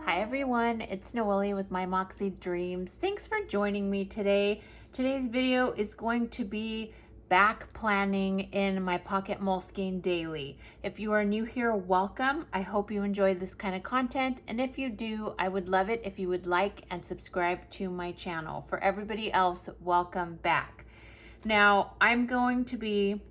Hi everyone, it's Noelia with My Moxie Dreams. Thanks for joining me today. Today's video is going to be back planning in my Pocket Moleskine daily. If you are new here, welcome. I hope you enjoy this kind of content, and if you do, I would love it if you would like and subscribe to my channel. For everybody else, welcome back. Now, I'm going to be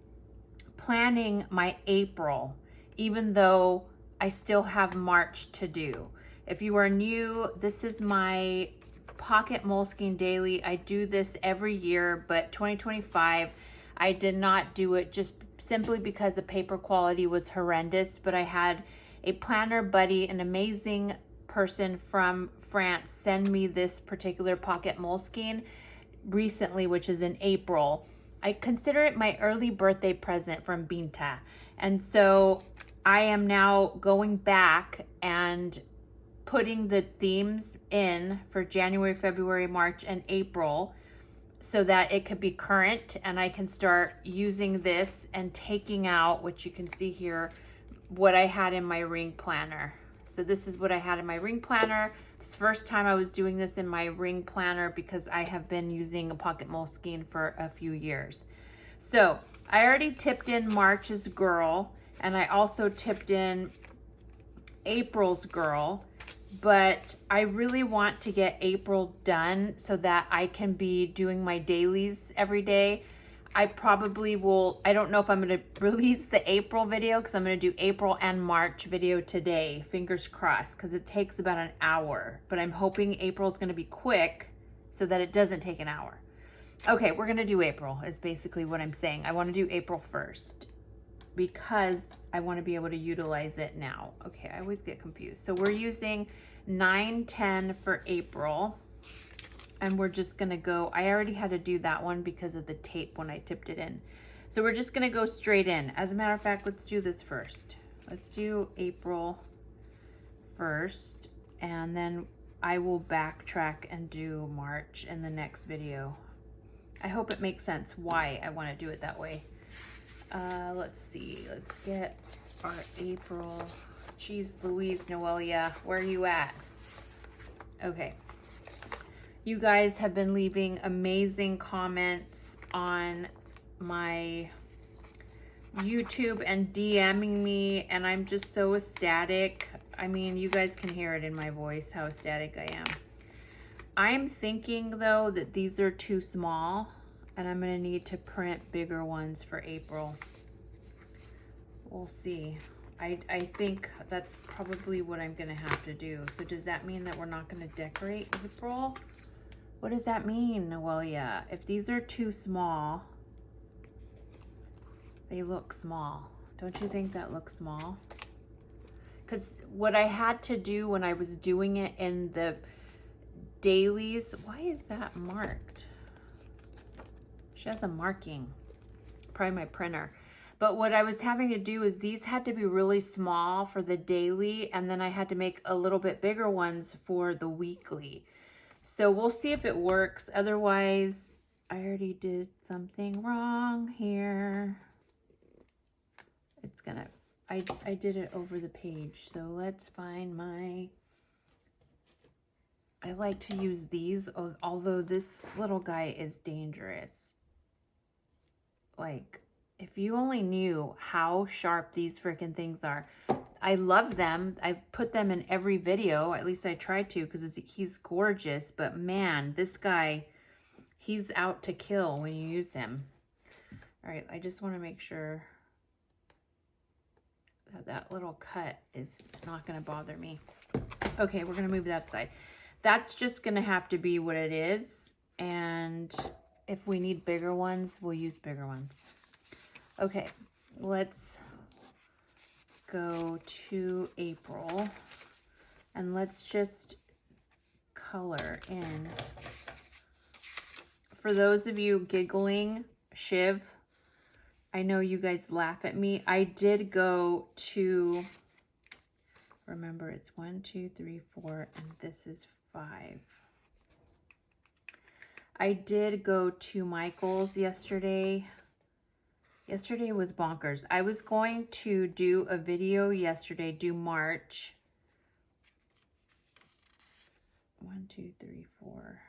planning my April, even though I still have March to do. If you are new, this is my Pocket Moleskine daily. I do this every year, but 2025, I did not do it just simply because the paper quality was horrendous, but I had a planner buddy, an amazing person from France, send me this particular Pocket Moleskine recently, which is in April. I consider it my early birthday present from Binta. And so I am now going back and putting the themes in for January, February, March, and April so that it could be current and I can start using this and taking out, which you can see here, what I had in my ring planner. So this is what I had in my ring planner. It's the first time I was doing this in my ring planner because I have been using a Pocket Moleskine for a few years. So I already tipped in March's girl, and I also tipped in April's girl, but I really want to get April done so that I can be doing my dailies every day. I probably will, I don't know if I'm going to release the April video because I'm going to do April and March video today, fingers crossed, because it takes about an hour, but I'm hoping April's going to be quick so that it doesn't take an hour. Okay, we're going to do April is basically what I'm saying. I want to do April first because I want to be able to utilize it now. Okay, I always get confused. So we're using 9-10 for April, and we're just gonna go, I already had to do that one because of the tape when I tipped it in. So we're just gonna go straight in. As a matter of fact, let's do this first. Let's do April first, and then I will backtrack and do March in the next video. I hope it makes sense why I wanna do it that way. Let's see, let's get our April. Jeez Louise, Noelia, where are you at? Okay. You guys have been leaving amazing comments on my YouTube and DMing me, and I'm just so ecstatic. I mean, you guys can hear it in my voice how ecstatic I am. I'm thinking though that these are too small, and I'm gonna need to print bigger ones for April. We'll see. I think that's probably what I'm gonna have to do. So does that mean that we're not gonna decorate April? What does that mean, Noelia? If these are too small, they look small. Don't you think that looks small? Because what I had to do when I was doing it in the dailies, why is that marked? She has a marking, probably my printer. But what I was having to do is these had to be really small for the daily, and then I had to make a little bit bigger ones for the weekly. So we'll see if it works. Otherwise, I already did something wrong here. It's gonna, I did it over the page. So let's find my, I like to use these, although this little guy is dangerous. Like, if you only knew how sharp these freaking things are. I love them. I put them in every video. At least I try to, because he's gorgeous. But man, this guy, he's out to kill when you use him. All right, I just want to make sure that that little cut is not going to bother me. Okay, we're going to move that aside. That's just going to have to be what it is. And if we need bigger ones, we'll use bigger ones. Okay, let's go to April and let's just color in. For those of you giggling, Shiv, I know you guys laugh at me. I did go to, remember it's 1, 2, 3, 4, and this is 5. I did go to Michael's yesterday. Yesterday was bonkers. I was going to do a video yesterday, do March, 1, 2, 3, 4,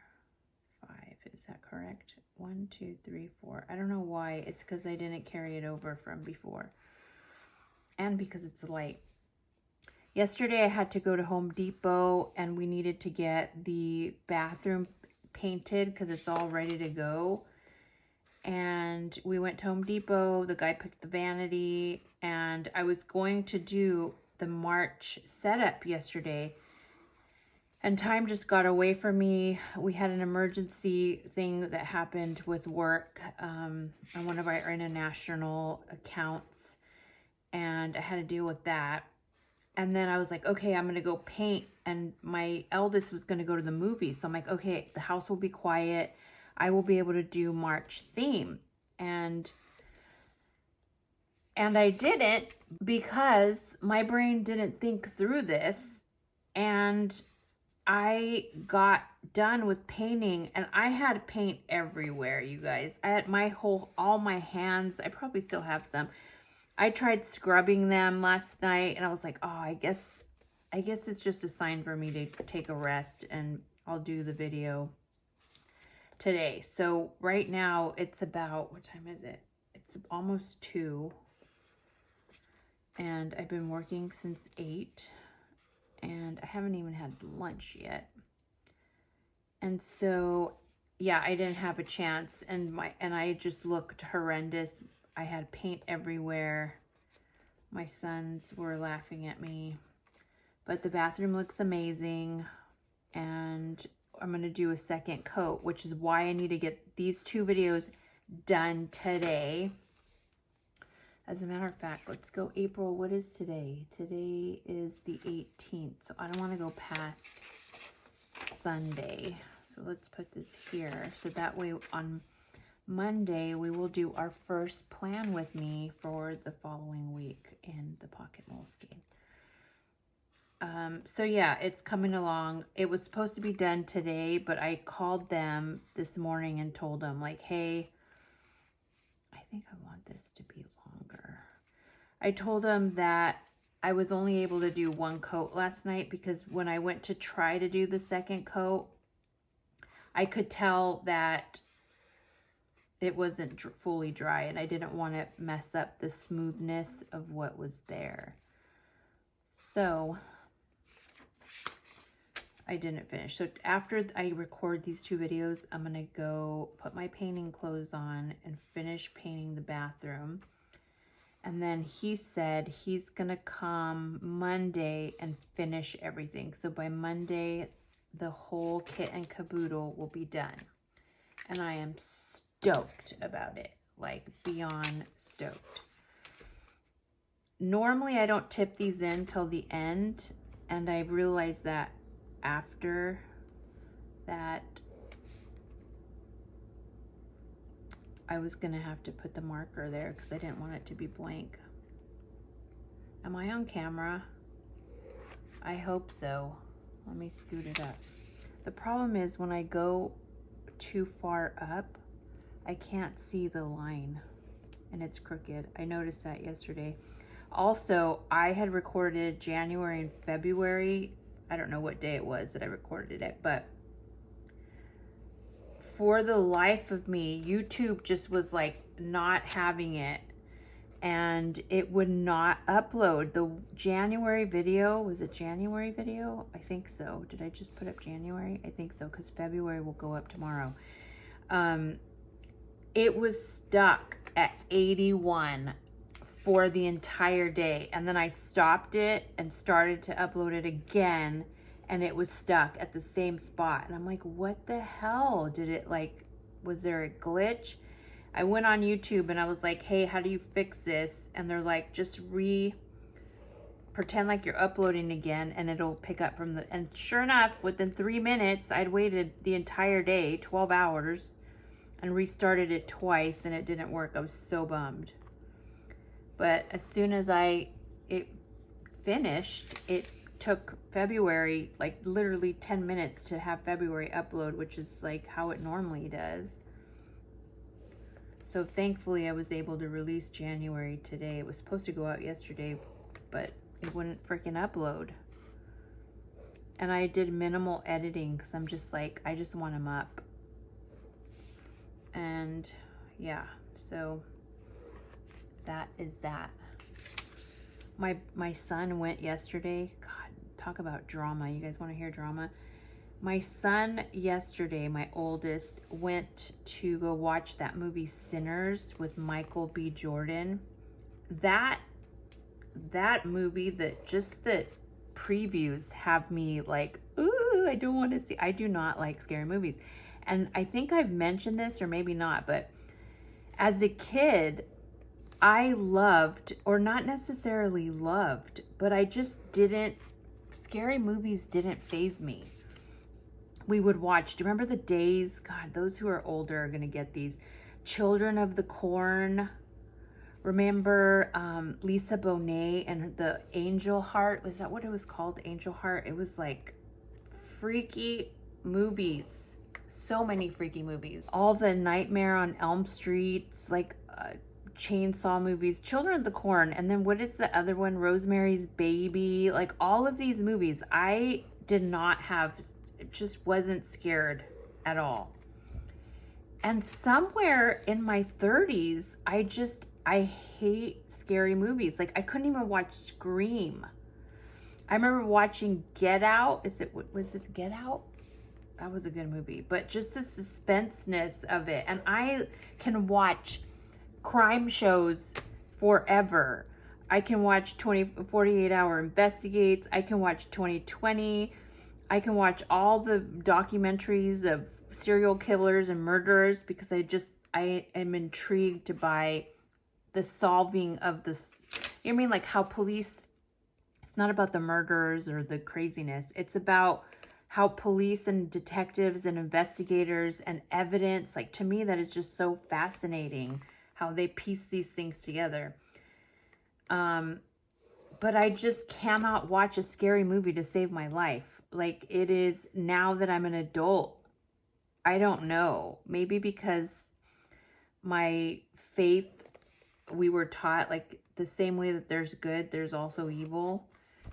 5. Is that correct? 1, 2, 3, 4. I don't know why. It's because I didn't carry it over from before. And because it's light. Yesterday I had to go to Home Depot and we needed to get the bathroom painted because it's all ready to go. And we went to Home Depot. The guy picked the vanity, and I was going to do the March setup yesterday. And time just got away from me. We had an emergency thing that happened with work on one of our international accounts. And I had to deal with that. And then I was like, okay, I'm going to go paint. And my eldest was going to go to the movies. So I'm like, okay, the house will be quiet. I will be able to do March theme. And I didn't because my brain didn't think through this. And I got done with painting and I had paint everywhere, you guys. I had all my hands. I probably still have some. I tried scrubbing them last night and I was like, oh, I guess it's just a sign for me to take a rest, and I'll do the video today. So right now it's about, what time is it? It's almost 2. And I've been working since 8 and I haven't even had lunch yet. And so, yeah, I didn't have a chance, and I just looked horrendous. I had paint everywhere. My sons were laughing at me. But the bathroom looks amazing. And I'm going to do a second coat, which is why I need to get these 2 videos done today. As a matter of fact, let's go April. What is today? Today is the 18th. So I don't want to go past Sunday. So let's put this here. So that way on Monday, we will do our first plan with me for the following week in the Pocket Moleskine. So yeah, it's coming along. It was supposed to be done today, but I called them this morning and told them, like, hey, I think I want this to be longer. I told them that I was only able to do 1 coat last night because when I went to try to do the second coat, I could tell that it wasn't fully dry, and I didn't want to mess up the smoothness of what was there. So I didn't finish. So after I record these 2 videos, I'm going to go put my painting clothes on and finish painting the bathroom. And then he said he's going to come Monday and finish everything. So by Monday, the whole kit and caboodle will be done. And I am stoked about it, like beyond stoked. Normally, I don't tip these in till the end, and I realized that after that I was gonna have to put the marker there because I didn't want it to be blank. Am I on camera? I hope so. Let me scoot it up. The problem is when I go too far up, I can't see the line and it's crooked. I noticed that yesterday. Also, I had recorded January and February. I don't know what day it was that I recorded it, but for the life of me, YouTube just was like not having it, and it would not upload. The January video, was it January video? I think so. Did I just put up January? I think so, because February will go up tomorrow. It was stuck at 81 for the entire day, and then I stopped it and started to upload it again, and it was stuck at the same spot. And I'm like, what the hell? Did it, like, was there a glitch? I went on YouTube and I was like, hey, how do you fix this? And they're like, just pretend like you're uploading again and it'll pick up from the, and sure enough, within 3 minutes, I'd waited the entire day, 12 hours, and restarted it twice and it didn't work. I was so bummed. But as soon as it finished, it took February, like literally 10 minutes to have February upload, which is like how it normally does. So thankfully I was able to release January today. It was supposed to go out yesterday, but it wouldn't freaking upload. And I did minimal editing because I'm just like, I just want them up. And yeah, so that is that. My son went yesterday. God, talk about drama. You guys want to hear drama? My son yesterday, my oldest, went to go watch that movie Sinners with Michael B. Jordan. That movie, that just the previews have me like, ooh, I don't want to see. I do not like scary movies. And I think I've mentioned this, or maybe not, but as a kid, I loved, or not necessarily loved, but I just didn't, scary movies didn't faze me. We would watch, do you remember the days? God, those who are older are going to get these. Children of the Corn. Remember Lisa Bonet and the Angel Heart? Was that what it was called? Angel Heart? It was like freaky movies. So many freaky movies. All the Nightmare on Elm Streets, like chainsaw movies, Children of the Corn, and then what is the other one? Rosemary's Baby. Like all of these movies, I did not have, just wasn't scared at all. And somewhere in my 30s, I hate scary movies. Like I couldn't even watch Scream. I remember watching Get Out. Was it Get Out? That was a good movie, but just the suspenseness of it. And I can watch crime shows forever. I can watch 48 Hour Investigates. I can watch 2020. I can watch all the documentaries of serial killers and murderers because I am intrigued by the solving of this. You know what I mean? Like how police, it's not about the murderers or the craziness. It's about how police and detectives and investigators and evidence, like to me, that is just so fascinating how they piece these things together. But I just cannot watch a scary movie to save my life. Like it is, now that I'm an adult, I don't know, maybe because my faith, we were taught like the same way that there's good, there's also evil.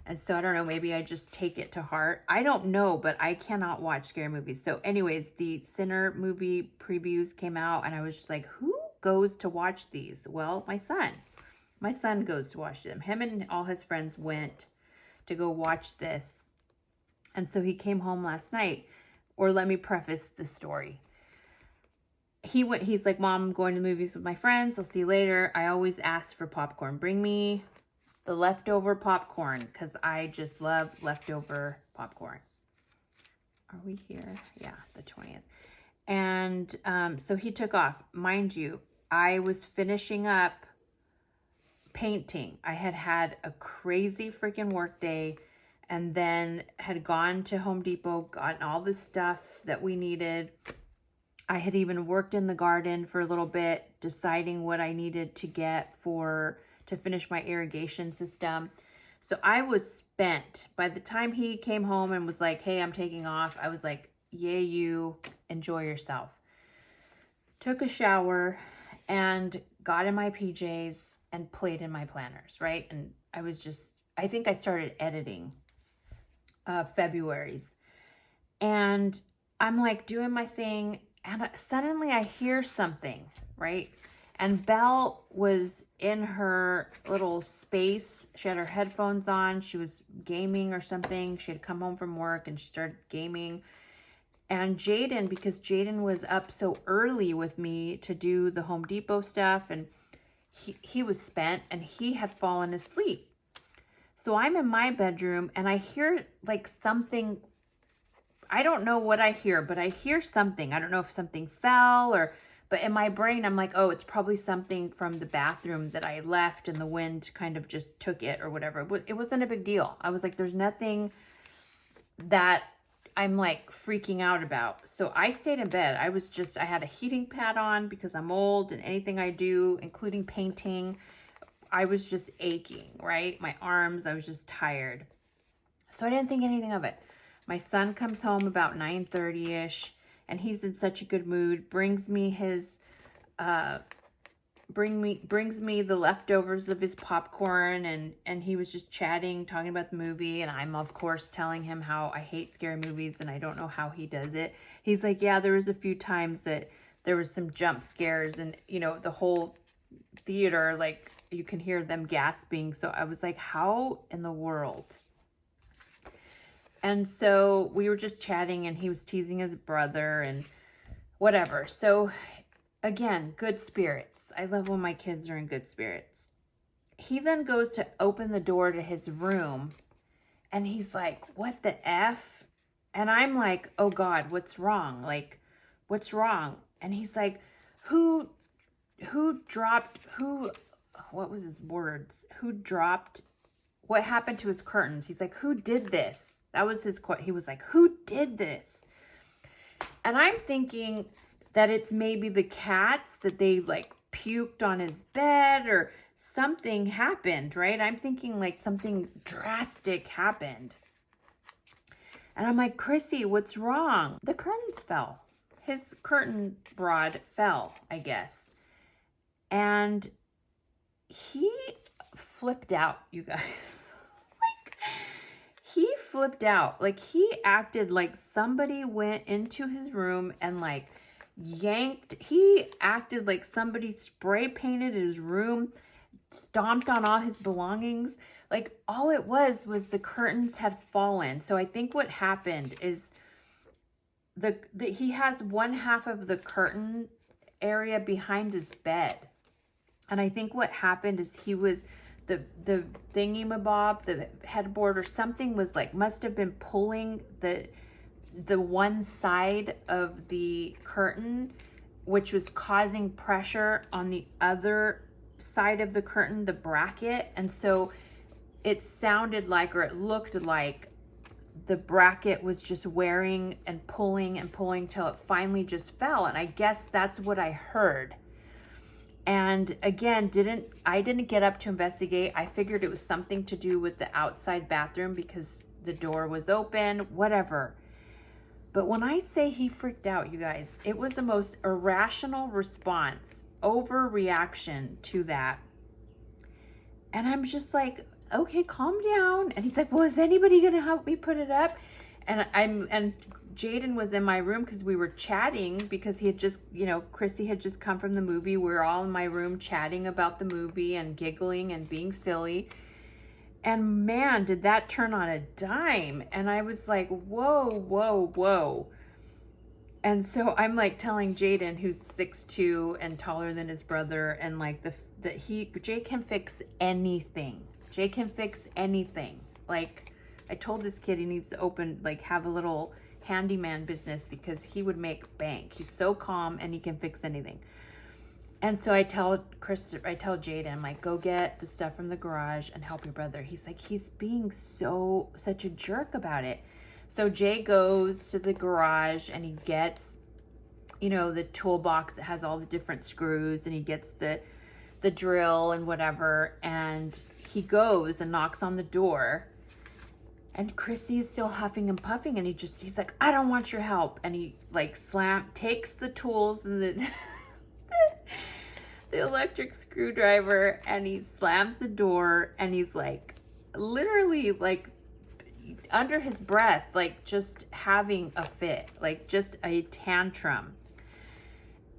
And so I don't know, maybe I just take it to heart. I don't know, but I cannot watch scary movies. So anyways, the Sinner movie previews came out and I was just like, who goes to watch these? Well, my son. My son goes to watch them. Him and all his friends went to go watch this. And so he came home last night. Or let me preface the story. He's like, Mom, I'm going to the movies with my friends. I'll see you later. I always ask for popcorn. Bring me the leftover popcorn because I just love leftover popcorn. Are we here? Yeah, the 20th. And so he took off. Mind you, I was finishing up painting. I had a crazy freaking work day and then had gone to Home Depot, gotten all the stuff that we needed. I had even worked in the garden for a little bit, deciding what I needed to get to finish my irrigation system. So I was spent. By the time he came home and was like, hey, I'm taking off, I was like, yay, you, enjoy yourself. Took a shower and got in my PJs and played in my planners, right? And I think I started editing February's. And I'm like doing my thing and suddenly I hear something, right? And Belle was in her little space. She had her headphones on. She was gaming or something. She had come home from work and she started gaming. And Jaden, because Jaden was up so early with me to do the Home Depot stuff, and he was spent and he had fallen asleep. So I'm in my bedroom and I hear like something. I don't know what I hear, but I hear something. I don't know if something fell but in my brain, I'm like, oh, it's probably something from the bathroom that I left and the wind kind of just took it or whatever. It wasn't a big deal. I was like, there's nothing that I'm like freaking out about. So I stayed in bed. I had a heating pad on because I'm old and anything I do, including painting, I was just aching, right? My arms, I was just tired. So I didn't think anything of it. My son comes home about 9:30-ish and he's in such a good mood, brings me his brings me the leftovers of his popcorn, and he was just chatting, talking about the movie, and I'm of course telling him how I hate scary movies and I don't know how he does it. He's like, yeah, there was a few times that there was some jump scares, and you know, the whole theater, like you can hear them gasping. So I was like, how in the world? And so we were just chatting, and he was teasing his brother and whatever. So again, good spirits. I love when my kids are in good spirits. He then goes to open the door to his room, and he's like, what the F? And I'm like, oh God, what's wrong? Like, what's wrong? And he's like, what was his words? What happened to his curtains? He's like, who did this? That was his quote. He was like, who did this? And I'm thinking that it's maybe the cats, that they like puked on his bed or something happened, right? I'm thinking like something drastic happened. And I'm like, Chrissy, what's wrong? The curtains fell. His curtain rod fell, I guess. And he flipped out, you guys. He flipped out. Like, he acted like somebody went into his room and like he acted like somebody spray painted his room, stomped on all his belongings. Like, all it was the curtains had fallen. So I think what happened is he has one half of the curtain area behind his bed. And I think what happened is he was the thingy-mabob, the headboard or something was like, must have been pulling the one side of the curtain, which was causing pressure on the other side of the curtain, the bracket. And so it sounded like, or it looked like, the bracket was just wearing and pulling till it finally just fell. And I guess that's what I heard. And again, I didn't get up to investigate. I figured it was something to do with the outside bathroom because the door was open, whatever. But when I say he freaked out, you guys, it was the most irrational response, overreaction to that. And I'm just like, okay, calm down. And he's like, well, is anybody going to help me put it up? And Jaden was in my room because we were chatting, because he had just, Chrissy had just come from the movie. We were all in my room chatting about the movie and giggling and being silly. And man, did that turn on a dime. And I was like, whoa, whoa, whoa. And so I'm like telling Jaden, who's 6'2" and taller than his brother, and like Jay can fix anything. Jay can fix anything. Like, I told this kid he needs to have a little handyman business because he would make bank. He's so calm and he can fix anything. And so I tell Jaden, I'm like, go get the stuff from the garage and help your brother. He's like, he's being such a jerk about it. So Jay goes to the garage and he gets, the toolbox that has all the different screws, and he gets the drill and whatever. And he goes and knocks on the door. And Chrissy is still huffing and puffing, and he's like, I don't want your help. And he like takes the tools and the electric screwdriver, and he slams the door, and he's like, literally like under his breath, like just having a fit, like just a tantrum.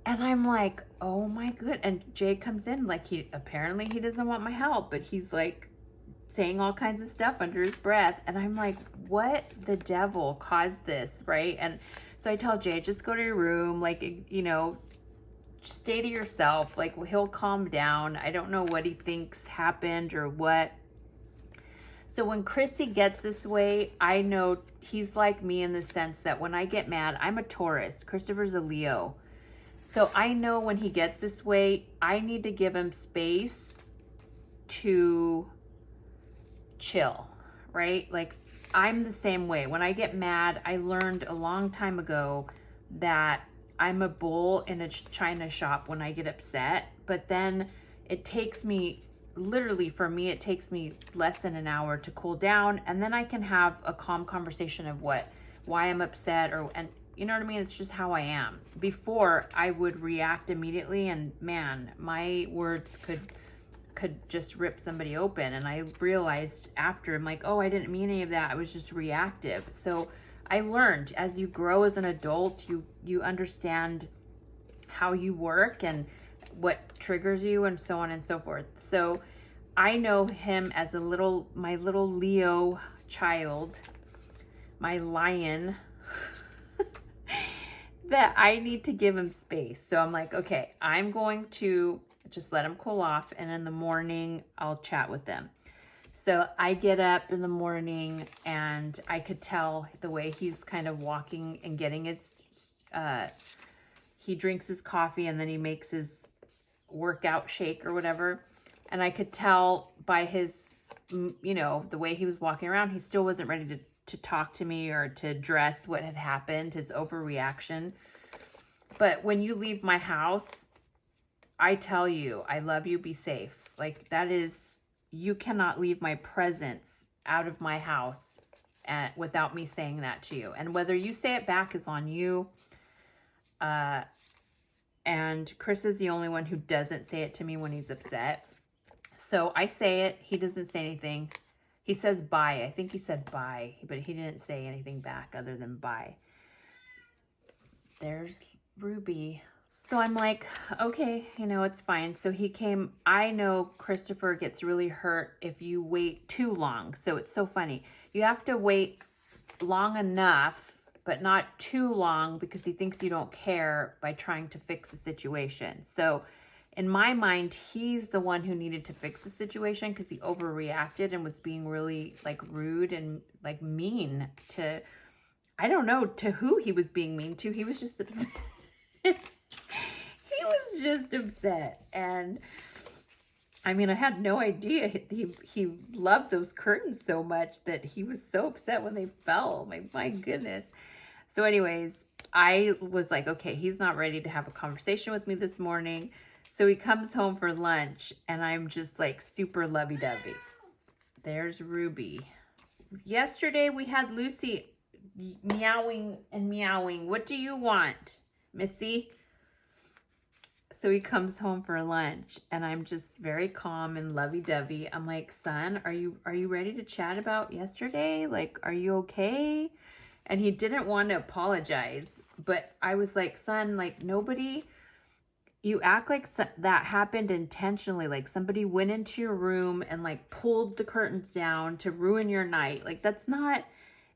And I'm like, oh my good. And Jay comes in, like he doesn't want my help, but he's like saying all kinds of stuff under his breath. And I'm like, what the devil caused this, right? And so I tell Jay, just go to your room, like, stay to yourself, like he'll calm down. I don't know what he thinks happened or what. So when Chrissy gets this way, I know he's like me in the sense that when I get mad, I'm a Taurus. Christopher's a Leo. So I know when he gets this way, I need to give him space to chill, right? Like, I'm the same way. When I get mad, I learned a long time ago that I'm a bull in a china shop when I get upset. But then it takes me, literally for me, it takes me less than an hour to cool down. And then I can have a calm conversation of why I'm upset, and you know what I mean? It's just how I am. Before, I would react immediately, and man, my words could just rip somebody open. And I realized after, I'm like, oh, I didn't mean any of that. I was just reactive. So I learned, as you grow as an adult, you understand how you work and what triggers you and so on and so forth. So I know him as my little Leo child, my lion, that I need to give him space. So I'm like, okay, I'm going to just let him cool off, and in the morning I'll chat with them. So I get up in the morning, and I could tell the way he's kind of walking and getting his, he drinks his coffee and then he makes his workout shake or whatever. And I could tell by his, you know, the way he was walking around, he still wasn't ready to talk to me or to address what had happened, his overreaction. But when you leave my house, I tell you, I love you, be safe. Like, that is, you cannot leave my presence out of my house without me saying that to you. And whether you say it back is on you. And Chris is the only one who doesn't say it to me when he's upset. So I say it. He doesn't say anything. He says bye. I think he said bye, but he didn't say anything back other than bye. There's Ruby. So I'm like, okay, you know, it's fine. So he came. I know Christopher gets really hurt if you wait too long. So it's so funny. You have to wait long enough, but not too long, because he thinks you don't care by trying to fix the situation. So in my mind, he's the one who needed to fix the situation because he overreacted and was being really like rude and like mean to, I don't know to who he was being mean to. He was just upset. He was just upset. And I mean, I had no idea he loved those curtains so much that he was so upset when they fell. My goodness. So anyways, I was like, okay, he's not ready to have a conversation with me this morning. So he comes home for lunch, and I'm just like super lovey-dovey. There's Ruby. Yesterday we had Lucy meowing and meowing. What do you want, Missy? So he comes home for lunch, and I'm just very calm and lovey-dovey. I'm like, son, are you ready to chat about yesterday? Like, are you okay? And he didn't want to apologize, but I was like, son, like, nobody, you act like that happened intentionally. Like somebody went into your room and like pulled the curtains down to ruin your night. Like, that's not,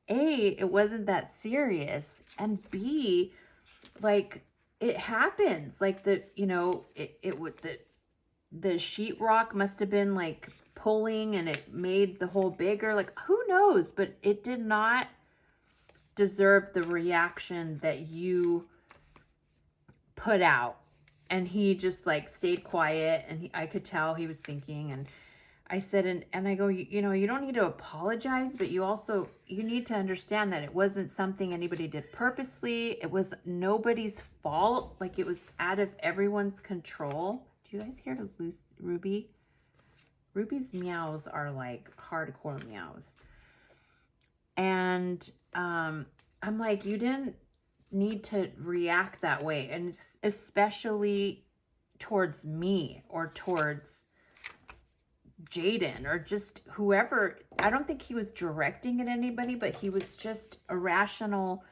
A, it wasn't that serious. And B, like, it happens. Like you know, it would, the sheetrock must have been like pulling and it made the hole bigger. Like, who knows? But it did not deserve the reaction that you put out. And he just like stayed quiet, and I could tell he was thinking. And I said, and I go, you know, you don't need to apologize, but you need to understand that it wasn't something anybody did purposely. It was nobody's fault. Like, it was out of everyone's control. Do you guys hear Ruby? Ruby's meows are like hardcore meows. And I'm like, you didn't need to react that way. And especially towards me or towards Jaden or just whoever. I don't think he was directing at anybody, but he was just a rational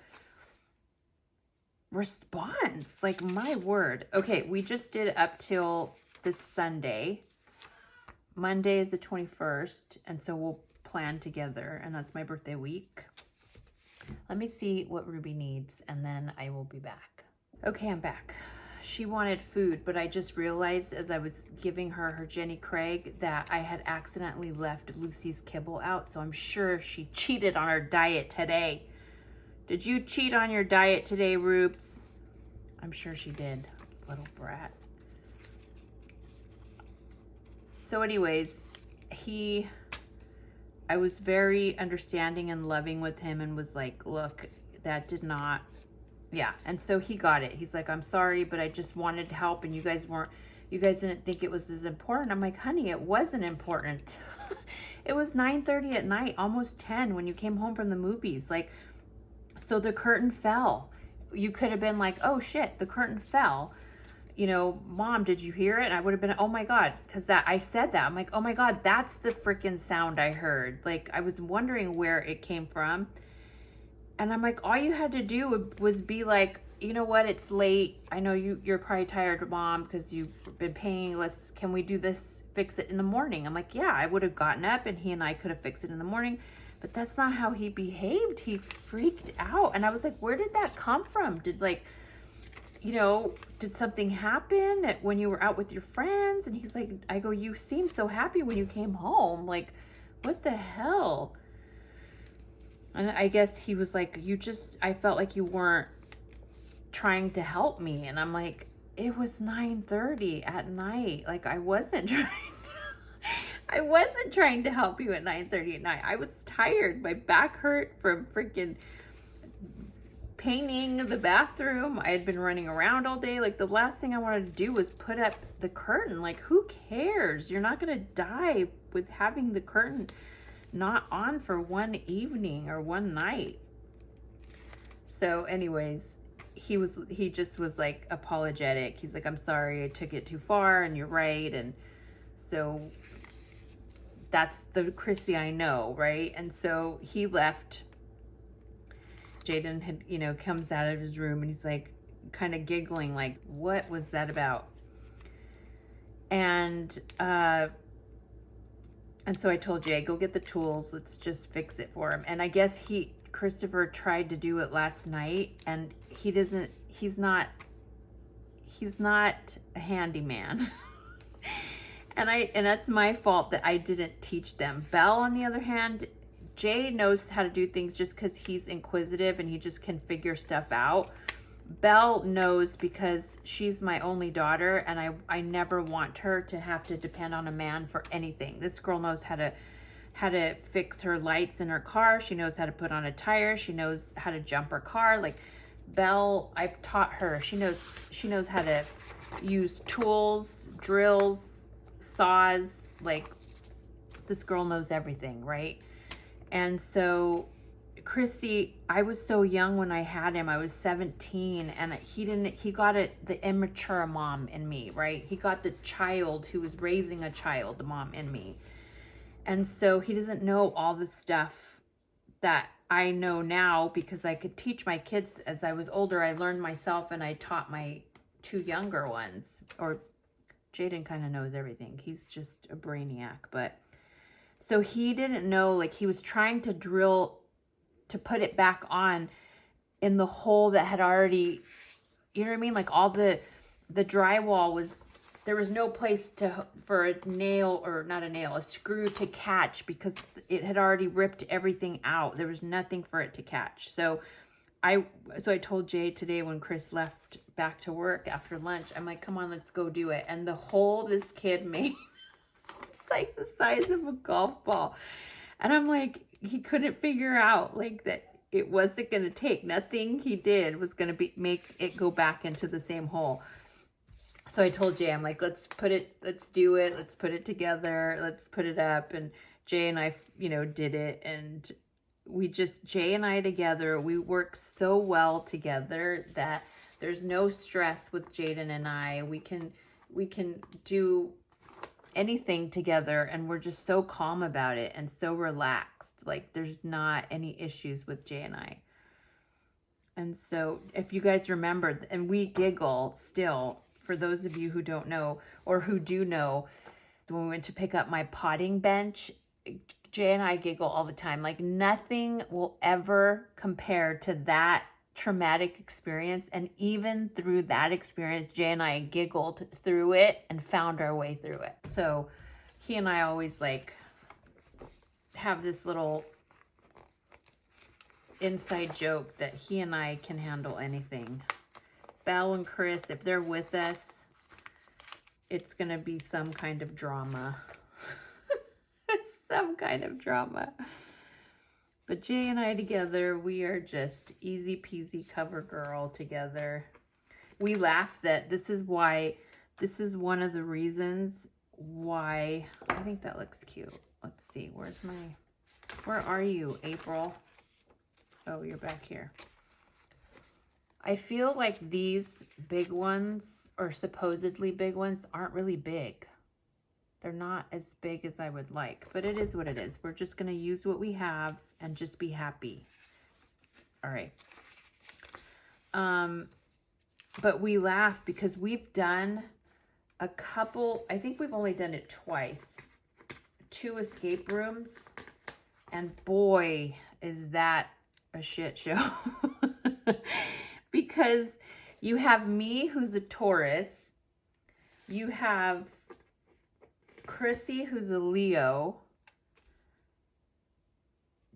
response. Like, my word. Okay, we just did up till this Sunday. Monday is the 21st, and so we'll plan together, and that's my birthday week. Let me see what Ruby needs, and then I will be back. Okay, I'm back. She wanted food, but I just realized as I was giving her Jenny Craig that I had accidentally left Lucy's kibble out, so I'm sure she cheated on her diet today. Did you cheat on your diet today, Rubes? I'm sure she did, little brat. So anyways, I was very understanding and loving with him and was like, look, that did not, yeah. And so he got it. He's like, I'm sorry, but I just wanted to help, and you guys didn't think it was as important. I'm like, honey, it wasn't important. It was 9:30 at night, almost 10 when you came home from the movies. Like, so the curtain fell. you could have been like, oh shit, the curtain fell. You know, Mom, did you hear it? And I would have been, oh my God, because that I said that. I'm like, oh my God, that's the freaking sound I heard. Like, I was wondering where it came from. And I'm like, all you had to do was be like, you know what, it's late. I know you're probably tired, Mom, because you've been paying. Can we do this, fix it in the morning? I'm like, yeah, I would have gotten up and he and I could have fixed it in the morning. But that's not how he behaved. He freaked out. And I was like, where did that come from? Did did something happen when you were out with your friends? And he's like, I go, you seemed so happy when you came home. Like, what the hell? And I guess he was like, I felt like you weren't trying to help me. And I'm like, it was 9:30 at night. Like, I wasn't trying to help you at 9:30 at night. I was tired. My back hurt from freaking painting the bathroom. I had been running around all day. Like, the last thing I wanted to do was put up the curtain. Like, who cares? You're not going to die with having the curtain not on for one evening or one night. So anyways, he just was like apologetic. He's like, I'm sorry, I took it too far and you're right. And so that's the Chrissy I know, right? And so he left. Jaden had, comes out of his room and he's like kind of giggling, like, what was that about? And so I told Jay, go get the tools. Let's just fix it for him. And I guess Christopher tried to do it last night, and he's not a handyman. and that's my fault that I didn't teach them. Belle, on the other hand, Jay knows how to do things just because he's inquisitive and he just can figure stuff out. Belle knows because she's my only daughter, and I never want her to have to depend on a man for anything. This girl knows how to fix her lights in her car. She knows how to put on a tire. She knows how to jump her car. Like, Belle, I've taught her. She knows how to use tools, drills, saws. Like, this girl knows everything, right? And so Chrissy, I was so young when I had him. I was 17, and he got the immature mom in me, right? He got the child who was raising a child, the mom in me. And so he doesn't know all the stuff that I know now because I could teach my kids as I was older. I learned myself and I taught my two younger ones. Or Jaden kind of knows everything. He's just a brainiac. But so he didn't know, like, he was trying to drill to put it back on in the hole that had already, you know what I mean? Like, all the drywall there was no place for a nail, or not a nail, a screw to catch, because it had already ripped everything out. There was nothing for it to catch. So I told Jay today when Chris left back to work after lunch, I'm like, come on, let's go do it. And the hole this kid made, it's like the size of a golf ball. And I'm like, he couldn't figure out, like, that it wasn't going to take. Nothing he did was going to make it go back into the same hole. So I told Jay, I'm like, let's do it. Let's put it together. Let's put it up. And Jay and I, did it. And Jay and I together, we work so well together that there's no stress with Jaden and I. We can do anything together, and we're just so calm about it and so relaxed. Like, there's not any issues with Jay and I. And so if you guys remember, and we giggle still, for those of you who don't know, or who do know, when we went to pick up my potting bench, Jay and I giggle all the time. Like, nothing will ever compare to that traumatic experience. And even through that experience, Jay and I giggled through it and found our way through it. So he and I always, like, have this little inside joke that he and I can handle anything. Belle and Chris, if they're with us, it's going to be some kind of drama. Some kind of drama. But Jay and I together, we are just easy peasy cover girl together. We laugh that this is one of the reasons why, I think that looks cute. Let's see, where are you, April? Oh, you're back here. I feel like these big ones, or supposedly big ones, aren't really big. They're not as big as I would like, but it is what it is. We're just going to use what we have and just be happy. All right. But we laugh because we've done a couple, I think we've only done it twice. 2 escape rooms, and boy, is that a shit show. Because you have me, who's a Taurus. You have Chrissy, who's a Leo.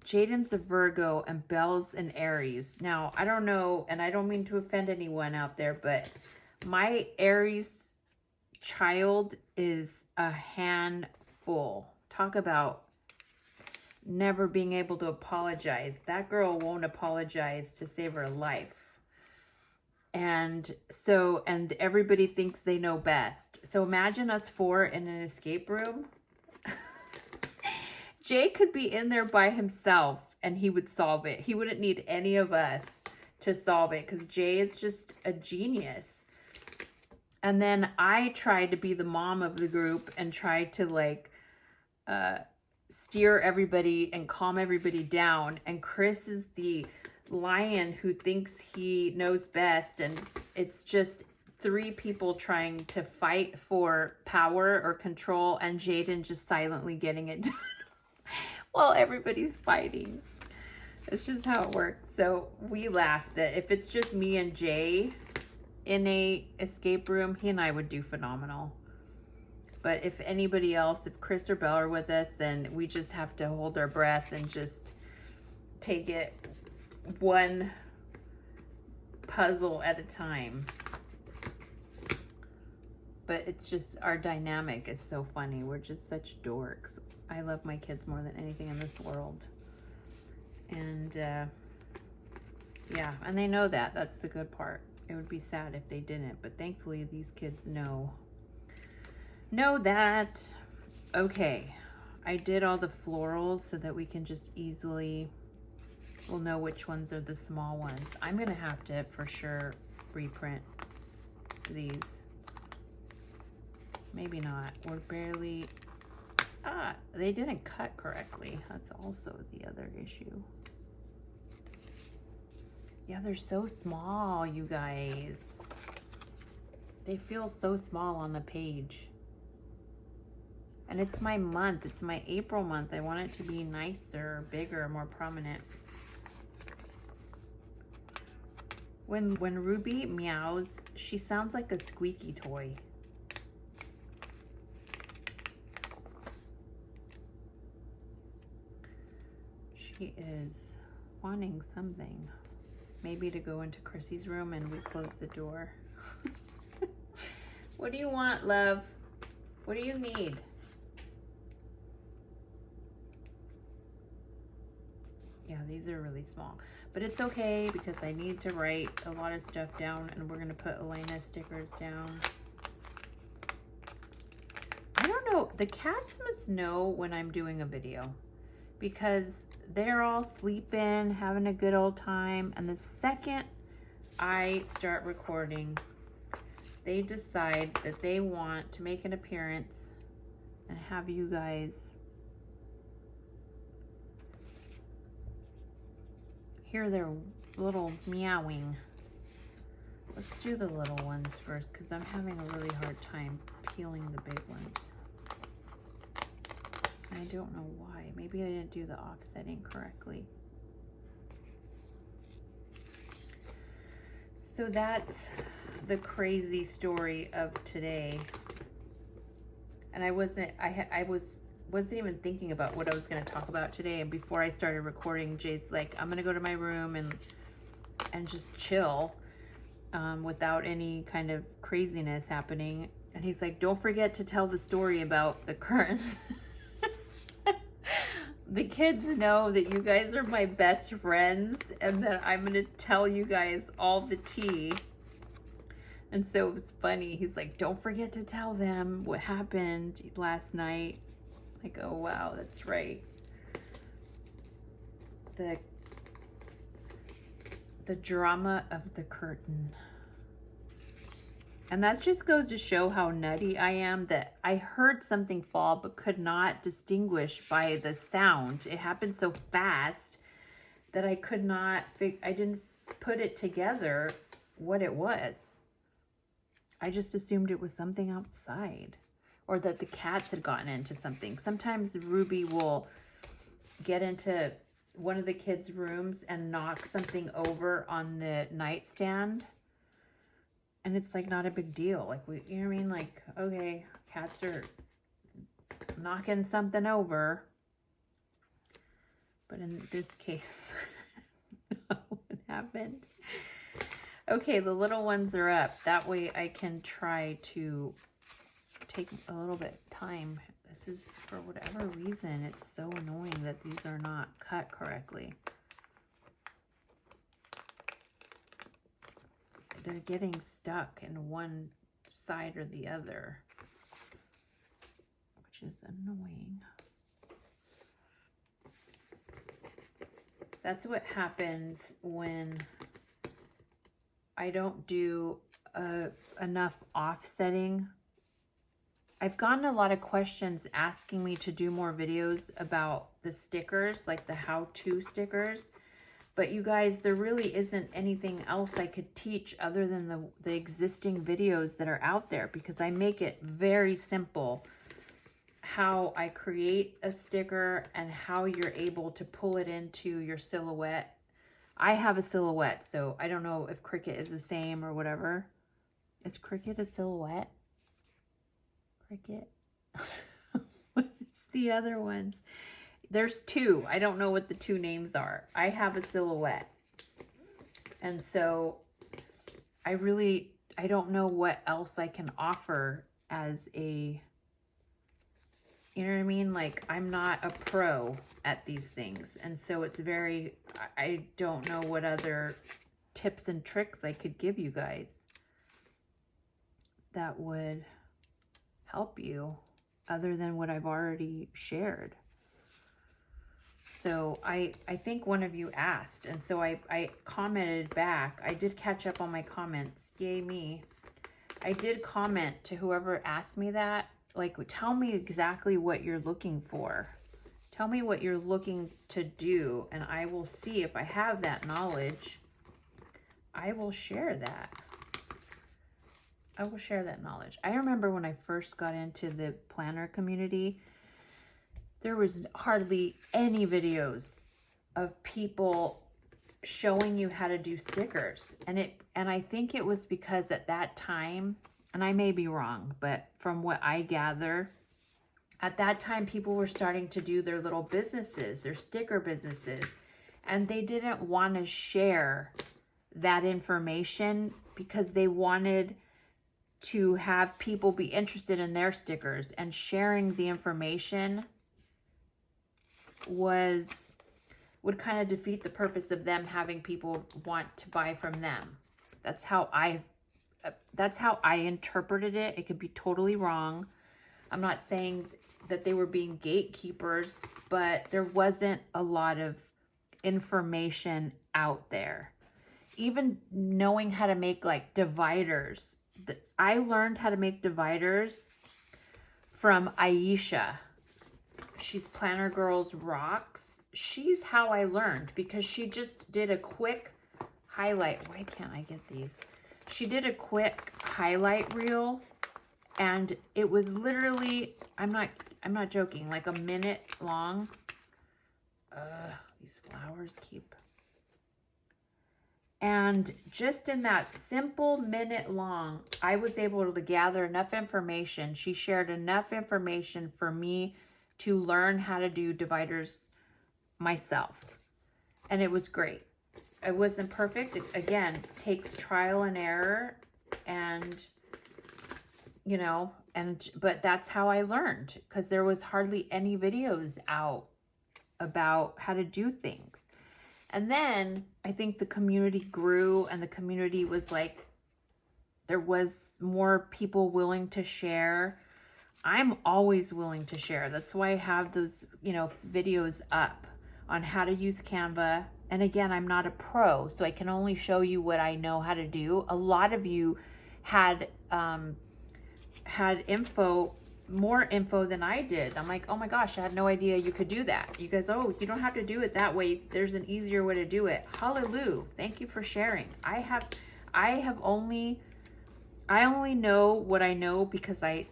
Jaden's a Virgo, and Belle's an Aries. Now, I don't know, and I don't mean to offend anyone out there, but my Aries child is a handful. Talk about never being able to apologize. That girl won't apologize to save her life. And so, and everybody thinks they know best. So imagine us 4 in an escape room. Jay could be in there by himself and he would solve it. He wouldn't need any of us to solve it because Jay is just a genius. And then I tried to be the mom of the group and tried to like steer everybody and calm everybody down. And Chris is the lion who thinks he knows best, and it's just 3 people trying to fight for power or control, and Jaden just silently getting it done while everybody's fighting. It's just how it works. So we laugh that if it's just me and Jay in a escape room, he and I would do phenomenal. But if anybody else, if Chris or Belle are with us, then we just have to hold our breath and just take it one puzzle at a time. But it's just, our dynamic is so funny. We're just such dorks. I love my kids more than anything in this world. And yeah, and they know that. That's the good part. It would be sad if they didn't, but thankfully these kids know that. Okay, I did all the florals so that we can just easily, we'll know which ones are the small ones. I'm gonna have to for sure reprint these. Maybe not. We're barely, they didn't cut correctly. That's also the other issue. Yeah, they're so small, you guys. They feel so small on the page. And it's my month. It's my April month. I want it to be nicer, bigger, more prominent. When Ruby meows, she sounds like a squeaky toy. She is wanting something. Maybe to go into Chrissy's room and we close the door. What do you want, love? What do you need? Yeah, these are really small. But it's okay because I need to write a lot of stuff down, and we're going to put Elena stickers down. I don't know. The cats must know when I'm doing a video because they're all sleeping, having a good old time. And the second I start recording, they decide that they want to make an appearance and have you guys hear their little meowing. Let's do the little ones first because I'm having a really hard time peeling the big ones. I don't know why. Maybe I didn't do the offsetting correctly. So that's the crazy story of today. And I wasn't even thinking about what I was going to talk about today. And before I started recording, Jay's like, I'm going to go to my room and just chill without any kind of craziness happening. And he's like, don't forget to tell the story about the current. The kids know that you guys are my best friends and that I'm going to tell you guys all the tea. And so it was funny. He's like, don't forget to tell them what happened last night. Like, oh, wow, that's right. The drama of the curtain. And that just goes to show how nutty I am, that I heard something fall but could not distinguish by the sound. It happened so fast that I could not, I didn't put it together what it was. I just assumed it was something outside, or that the cats had gotten into something. Sometimes Ruby will get into one of the kids' rooms and knock something over on the nightstand. And it's like not a big deal. Like, you know what I mean? Like, okay, cats are knocking something over. But in this case, what happened? Okay, the little ones are up. That way I can try to take a little bit of time. This is, for whatever reason, it's so annoying that these are not cut correctly. They're getting stuck in one side or the other, which is annoying. That's what happens when I don't do enough offsetting. I've gotten a lot of questions asking me to do more videos about the stickers, like the how-to stickers. But you guys, there really isn't anything else I could teach other than the existing videos that are out there, because I make it very simple how I create a sticker and how you're able to pull it into your silhouette. I have a silhouette, so I don't know if Cricket is the same or whatever. Is Cricket a silhouette? Cricket? What is the other ones? There's two. I don't know what the two names are. I have a silhouette. And so I don't know what else I can offer as a, you know what I mean? Like, I'm not a pro at these things. And so it's very, I don't know what other tips and tricks I could give you guys that would help you other than what I've already shared. So I think one of you asked, and so I commented back. I did catch up on my comments. Yay me. I did comment to whoever asked me that. Like, tell me exactly what you're looking for. Tell me what you're looking to do, and I will see if I have that knowledge. I will share that. I will share that knowledge. I remember when I first got into the planner community, there was hardly any videos of people showing you how to do stickers. And I think it was because at that time, and I may be wrong, but from what I gather, at that time people were starting to do their little businesses, their sticker businesses, and they didn't want to share that information because they wanted to have people be interested in their stickers, and sharing the information would kind of defeat the purpose of them having people want to buy from them. That's how I interpreted it. It could be totally wrong. I'm not saying that they were being gatekeepers, but there wasn't a lot of information out there. Even knowing how to make like dividers. I learned how to make dividers from Aisha. She's Planner Girls Rocks. She's how I learned, because she just did a quick highlight. Why can't I get these? She did a quick highlight reel, and it was literally, I'm not joking, like a minute long. These flowers keep. And just in that simple minute long, I was able to gather enough information. She shared enough information for me to learn how to do dividers myself. And it was great. It wasn't perfect. It, again, takes trial and error, and, you know, but that's how I learned, because there was hardly any videos out about how to do things. And then I think the community grew, and the community was like, there was more people willing to share. I'm always willing to share. That's why I have those, you know, videos up on how to use Canva. And again, I'm not a pro, so I can only show you what I know how to do. A lot of you had more info than I did. I'm like, oh my gosh, I had no idea you could do that. You guys, oh, you don't have to do it that way. There's an easier way to do it. Hallelujah. Thank you for sharing. I only know what I know because I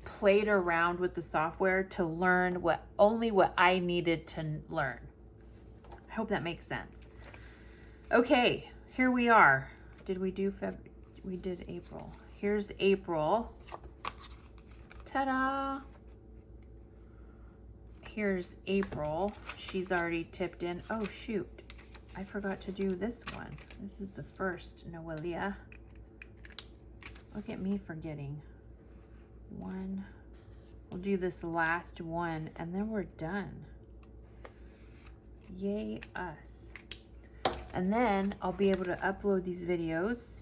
played around with the software to learn only what I needed to learn. I hope that makes sense. Okay, here we are. Did we do February? We did April. Here's April. Ta-da! Here's April. She's already tipped in. Oh shoot, I forgot to do this one. This is the first Noelia. Look at me forgetting. One. We'll do this last one and then we're done. Yay us. And then I'll be able to upload these videos,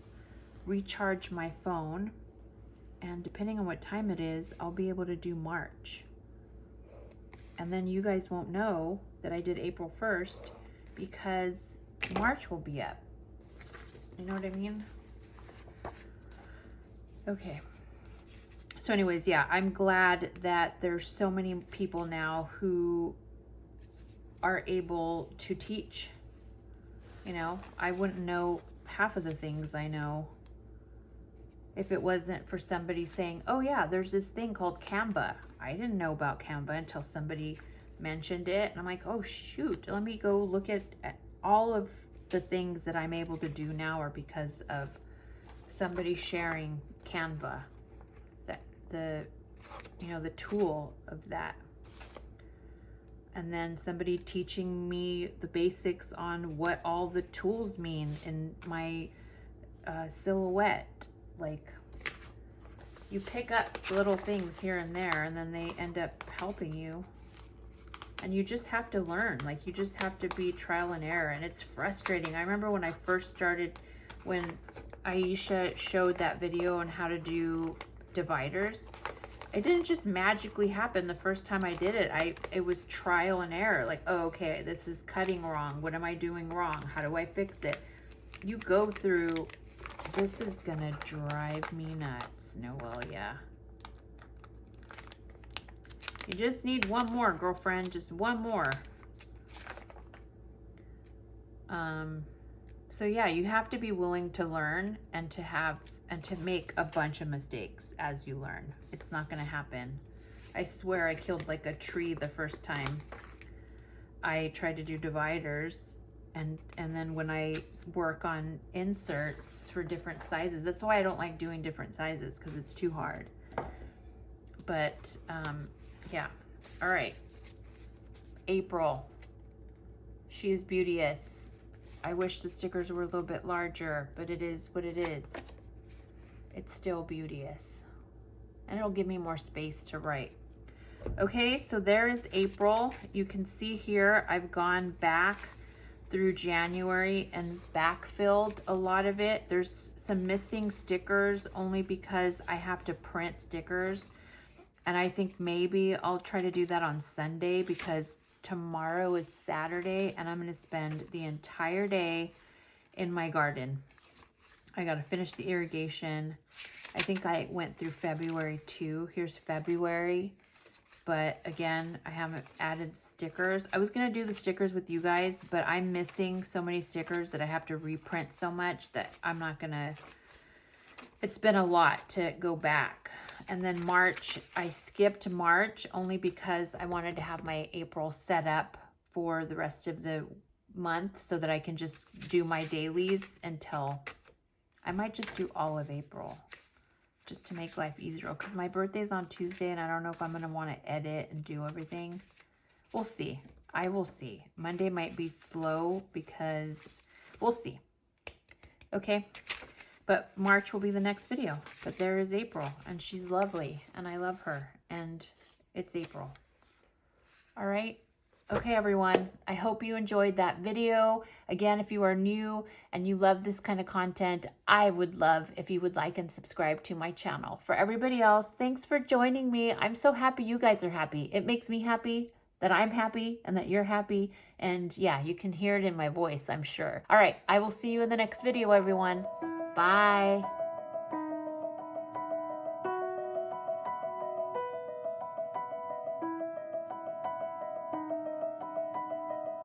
recharge my phone, and depending on what time it is, I'll be able to do March. And then you guys won't know that I did April 1st because March will be up. You know what I mean? Okay. So anyways, yeah, I'm glad that there's so many people now who are able to teach. You know, I wouldn't know half of the things I know if it wasn't for somebody saying, oh yeah, there's this thing called Canva. I didn't know about Canva until somebody mentioned it. And I'm like, oh shoot, let me go look at all of the things that I'm able to do now are because of somebody sharing Canva, the tool of that. And then somebody teaching me the basics on what all the tools mean in my silhouette. Like, you pick up little things here and there and then they end up helping you. And you just have to learn. Like, you just have to be trial and error. And it's frustrating. I remember when I first started, when Aisha showed that video on how to do dividers, it didn't just magically happen the first time I did it. It was trial and error. Like, oh, okay, this is cutting wrong. What am I doing wrong? How do I fix it? You go through, this is gonna drive me nuts, Noelia. You just need one more, girlfriend, just one more. So yeah, you have to be willing to learn and to make a bunch of mistakes as you learn. It's not gonna happen. I swear I killed like a tree the first time I tried to do dividers, and then when I work on inserts for different sizes, that's why I don't like doing different sizes, because it's too hard. But yeah, all right. April, she is beauteous. I wish the stickers were a little bit larger, but it is what it is. It's still beauteous. And it'll give me more space to write. Okay, so there is April. You can see here I've gone back through January and backfilled a lot of it. There's some missing stickers only because I have to print stickers. And I think maybe I'll try to do that on Sunday because tomorrow is Saturday and I'm going to spend the entire day in my garden. I got to finish the irrigation. I think I went through February too. Here's February. But again, I haven't added stickers. I was going to do the stickers with you guys, but I'm missing so many stickers that I have to reprint so much that I'm not going to. It's been a lot to go back. And then March, I skipped March only because I wanted to have my April set up for the rest of the month so that I can just do my dailies until, I might just do all of April just to make life easier, because my birthday's on Tuesday and I don't know if I'm going to want to edit and do everything. We'll see. I will see. Monday might be slow because we'll see. Okay. But March will be the next video. But there is April, and she's lovely, and I love her, and it's April. All right. Okay, everyone. I hope you enjoyed that video. Again, if you are new and you love this kind of content, I would love if you would like and subscribe to my channel. For everybody else, thanks for joining me. I'm so happy you guys are happy. It makes me happy that I'm happy and that you're happy. And yeah, you can hear it in my voice, I'm sure. All right, I will see you in the next video, everyone. Bye.